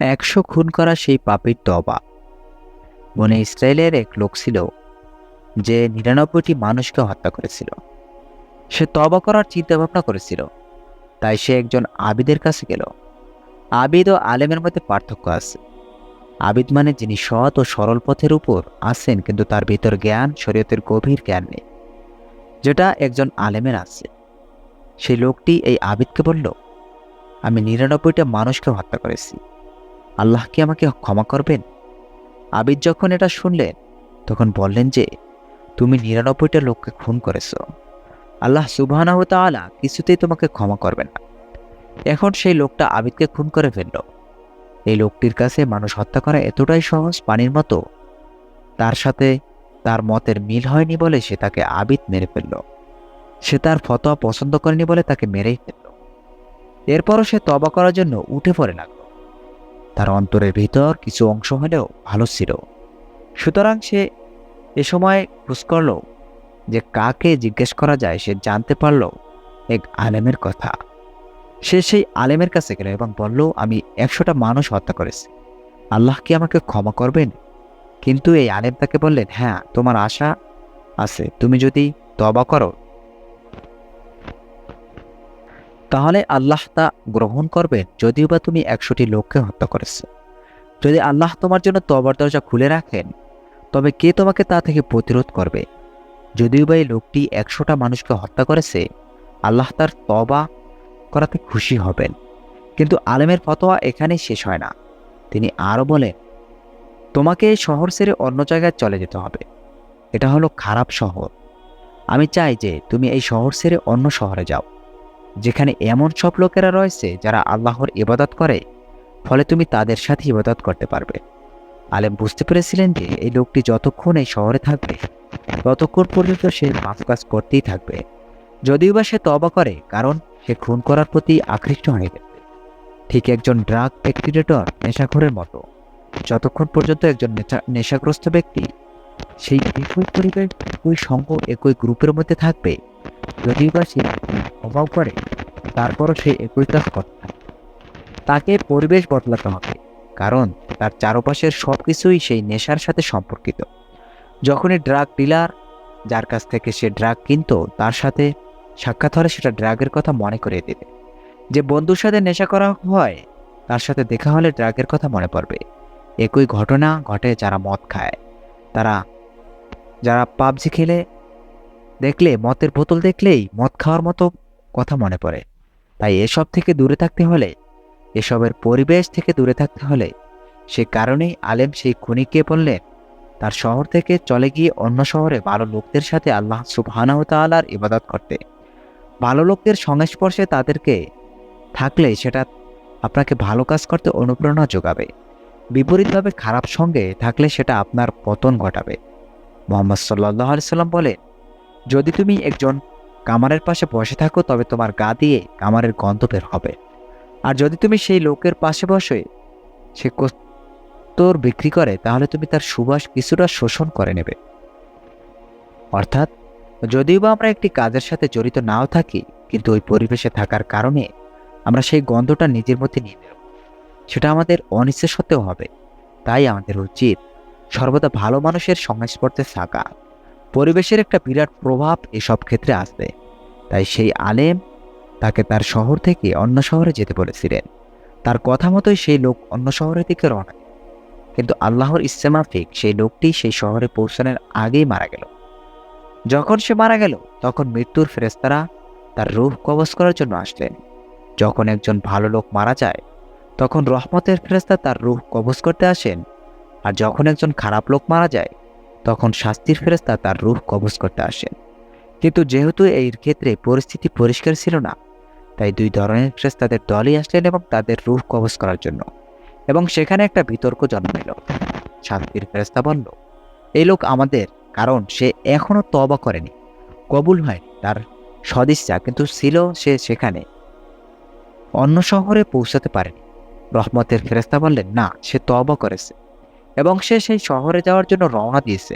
100 খুন করা সেই পাপীর তওবা। বনে ইসরায়েলের এক লোক ছিল যে 99টি মানুষকে হত্যা করেছিল। সে তওবা করার চিন্তা ভাবনা করেছিল, তাই সে একজন আবিদের কাছে গেল। আবিদ ও আলেমের মধ্যে পার্থক্য আছে। আবিদ মানে যিনি সৎ ও সরল পথের উপর আছেন, কিন্তু তার ভিতর জ্ঞান, শরীয়তের গভীর জ্ঞান নেই, যেটা একজন আলেমের আছে। সেই লোকটি এই আবিদকে বলল, আমি 99টা মানুষকে হত্যা করেছি, আল্লাহ কি আমাকে ক্ষমা করবেন? আবিদ যখন এটা শুনলেন তখন বললেন যে, তুমি 99টা লোককে খুন করেছ, আল্লাহ সুবহানাহু ওয়া তাআলা কিছুতেই তোমাকে ক্ষমা করবেন না। এখন সেই লোকটা আবিদকে খুন করে ফেলল। এই লোকটির কাছে মানুষ হত্যা করা এতটাই সহজ, পানির মতো। তার সাথে তার মতের মিল হয়নি বলে সে তাকে আবিদ মেরে ফেলল। সে তার ফতোয়া পছন্দ করেনি বলে তাকে মেরেই ফেলল। এরপরও সে তওবা করার জন্য উঠে পড়ে লাগলো। তার অন্তরের ভিতর কিছু অংশ হলেও ভালো ছিল। সুতরাং সে এ সময় খোঁজ করল যে কাকে জিজ্ঞেস করা যায়। সে জানতে পারল এক আলেমের কথা। সে সেই আলেমের কাছে গেল এবং বলল, আমি 100টা মানুষ হত্যা করেছি, আল্লাহ কি আমাকে ক্ষমা করবেন? কিন্তু এই আলেম তাকে বললেন, হ্যাঁ, তোমার আশা আছে, তুমি যদি তওবা করো তাহলে আল্লাহ তা গ্রহণ করবেন, যদিও বা তুমি 100টি লোককে হত্যা করেছো। যদি আল্লাহ তোমার জন্য তওবার দরজা খুলে রাখেন, তবে কে তোমাকে তা থেকে প্রতিরোধ করবে? যদিও বা এই লোকটি 100টা মানুষকে হত্যা করেছে, আল্লাহ তার তওবা করাতে খুশি হবেন। কিন্তু আলেমের ফতোয়া এখানেই শেষ হয় না। তিনি আরও বলেন, তোমাকে এই শহর ছেড়ে অন্য জায়গায় চলে যেতে হবে। এটা হলো খারাপ শহর। আমি চাই যে তুমি এই শহর ছেড়ে অন্য শহরে যাও, যেখানে এমন সব লোকেরা রয়েছে যারা আল্লাহর ইবাদত করে, ফলে তুমি তাদের সাথে ইবাদত করতে পারবে। আলেম বুঝতে পেরেছিলেন যে এই লোকটি যতক্ষণ এই শহরে থাকবে ততক্ষণ পর্যন্ত সে পাপ কাজ করতেই থাকবে, যদিও বা সে তওবা করে, কারণ সে খুন করার প্রতি আকৃষ্ট হয়ে গেছে। ঠিক একজন ড্রাগ অ্যাডিক্টেড নেশাখোরের মতো। যতক্ষণ পর্যন্ত একজন নেশাগ্রস্ত ব্যক্তি সেই একই পরিবেশ, একই সঙ্গ, একই গ্রুপের মধ্যে থাকবে, যদিও বা সে অভাব করে, তারপরও সে একই কাজ করতে থাকে। তাকে পরিবেশ বদলাতে হবে, কারণ তার চারপাশের সবকিছুই সেই নেশার সাথে সম্পর্কিত। যখনই ড্রাগ ডিলার, যার কাছ থেকে সে ড্রাগ কিনতো, তার সাথে সাক্ষাৎ হলে সেটা ড্রাগের কথা মনে করিয়ে দেবে। যে বন্ধুর সাথে নেশা করা হয়, তার সাথে দেখা হলে ড্রাগের কথা মনে পড়বে। একই ঘটনা ঘটে যারা মদ খায়। তারা যারা পাবজি খেলে দেখলে, মদের বোতল দেখলেই মদ খাওয়ার মতো কথা মনে পড়ে। তাই এসব থেকে দূরে থাকতে হলে, এসবের পরিবেশ থেকে দূরে থাকতে হলে, সে কারণেই আলেম সেই খুনিকে বললেন তার শহর থেকে চলে গিয়ে অন্য শহরে ভালো লোকদের সাথে আল্লাহ সুবহানাহু ওয়া তাআলার ইবাদত করতে। ভালো লোকদের সংস্পর্শে তাদেরকে থাকলে সেটা আপনাকে ভালো কাজ করতে অনুপ্রেরণা যোগাবে। বিপরীতভাবে খারাপ সঙ্গে থাকলে সেটা আপনার পতন ঘটাবে। মুহাম্মদ সাল্লাল্লাহু আলাইহি সাল্লাম বলেন, যদি তুমি একজন কামারের পাশে বসে থাকো তবে তোমার গা দিয়ে কামারের গন্ধ বের হবে। আর যদি তুমি সেই লোকের পাশে বসে সে কস্তুর বিক্রি করে, তাহলে তুমি তার সুবাস কিছুটা শোষণ করে নেবে। অর্থাৎ যদিও বা আমরা একটি কাজের সাথে জড়িত নাও থাকি, কিন্তু ওই পরিবেশে থাকার কারণে আমরা সেই গন্ধটা নিজের মধ্যে নিয়ে নেব। সেটা আমাদের অনিচ্ছা সত্ত্বেও হবে। তাই আমাদের উচিত সর্বদা ভালো মানুষের সংস্পর্শে থাকা। পরিবেশের একটা বিরাট প্রভাব এসব ক্ষেত্রে আসবে। তাই সেই আলেম তাকে তার শহর থেকে অন্য শহরে যেতে বলেছিলেন। তার কথা মতোই সেই লোক অন্য শহরের দিকে রওনা দিল। কিন্তু আল্লাহর ইচ্ছে মাফিক সেই লোকটি সেই শহরে পৌঁছানোর আগেই মারা গেল। যখন সে মারা গেল, তখন মৃত্যুর ফেরেশতারা তার রূহ কবজ করার জন্য আসলেন। যখন একজন ভালো লোক মারা যায়, তখন রহমতের ফেরেশতা তার রূহ কবজ করতে আসেন। আর যখন একজন খারাপ লোক মারা যায়, তখন শাস্তির ফেরেশতা তার রূহ কবজ করতে আসেন। কিন্তু যেহেতু এই ক্ষেত্রে পরিস্থিতি পরিষ্কার ছিল না, তাই দুই ধরনের ফেরেশতাদের দলই আসলেন এবং তাদের রূহ কবজ করার জন্য। এবং সেখানে একটা বিতর্ক জন্ম নিল। শাস্তির ফেরেশতা বলল, এই লোক আমাদের, কারণ সে এখনো তওবা করেনি, কবুল হয়নি তার সদিচ্ছা, কিন্তু ছিল সে সেখানে, অন্য শহরে পৌঁছাতে পারেনি। রহমতের ফেরেশতা বললেন, না, সে তওবা করেছে এবং সে সেই শহরে যাওয়ার জন্য রওনা দিয়েছে।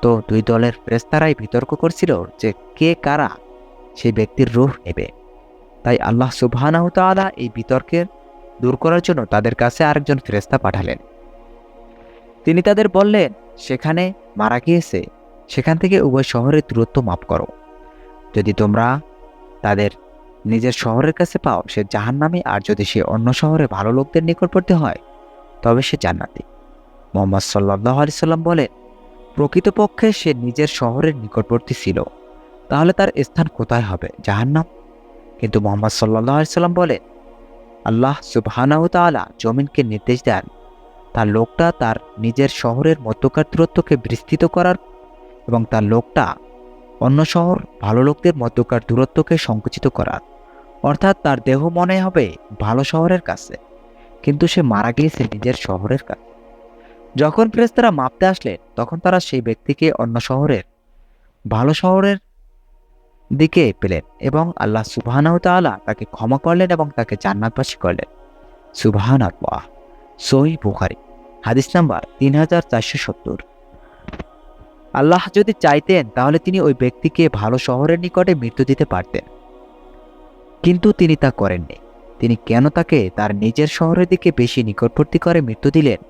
তো দুই দলের ফেরেশতারাই বিতর্ক করছিল যে কে কারা সেই ব্যক্তির রূহ নেবে। তাই আল্লাহ সুবহানাহু ওয়া তাআলা এই বিতর্কের দূর করার জন্য তাদের কাছে আরেকজন ফেরেশতা পাঠালেন। তিনি তাদের বললেন, সেখানে মারা গিয়েছে, সেখান থেকে উভয় শহরের দূরত্ব মাপ করো। যদি তোমরা তাদের নিজের শহরের কাছে পাও, সে জাহান্নামী, আর যদি সে অন্য শহরে ভালো লোকদের নিকটবর্তী হয় তবে সে জান্নাতি। মুহাম্মদ সাল্লাল্লাহু আলাইহি সাল্লাম বলেন, প্রকৃতপক্ষে সে নিজের শহরের নিকটবর্তী ছিল, তাহলে তার স্থান কোথায় হবে? জাহান্নাম। কিন্তু মুহাম্মদ সাল্লাল্লাহু আলাইহি সাল্লাম বলেন, আল্লাহ সুবহানাহু ওয়া তাআলা জমিনকে নির্দেশ দেন তার লোকটা তার নিজের শহরের মধ্যকার দূরত্বকে বিস্তৃত করার এবং তার লোকটা অন্য শহর ভালো লোকদের মধ্যকার দূরত্বকে সংকুচিত করার। অর্থাৎ তার দেহ মনে হবে ভালো শহরের কাছে, কিন্তু সে মারা গিয়েছে নিজের শহরের কাছে। যখন ফেরেশতারা মাপতে আসলেন, তখন তারা সেই ব্যক্তিকে অন্য শহরের ভালো শহরের দিকে পেলেন এবং আল্লাহ সুবহানাহু ওয়া তাআলা তাকে ক্ষমা করলেন এবং তাকে জান্নাতবাসী করলেন। সুবহানাল্লাহ। সহিহ বুখারী, হাদিস নাম্বার 3470। আল্লাহ যদি চাইতেন তাহলে তিনি ওই ব্যক্তিকে ভালো শহরের নিকটে মৃত্যু দিতে পারতেন, কিন্তু তিনি তা করেননি। তিনি কেন তাকে তার নিজের শহরের দিকে বেশি নিকটবর্তী করে মৃত্যু দিলেন?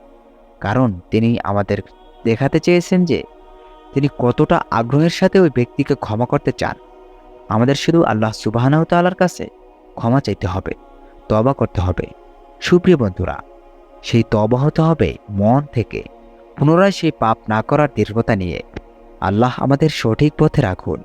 কারণ তিনি আমাদের দেখাতে চেয়েছেন যে তিনি কতটা আগ্রহের সাথে ওই ব্যক্তিকে ক্ষমা করতে চান। আমাদের শুধু আল্লাহ সুবহানাহু ওয়া তাআলার কাছে ক্ষমা চাইতে হবে, তওবা করতে হবে। সুপ্রিয় বন্ধুরা, সেই তওবা হতে হবে মন থেকে, পুনরায় সেই পাপ না করার দৃঢ়তা নিয়ে। আল্লাহ আমাদের সঠিক পথে রাখুন।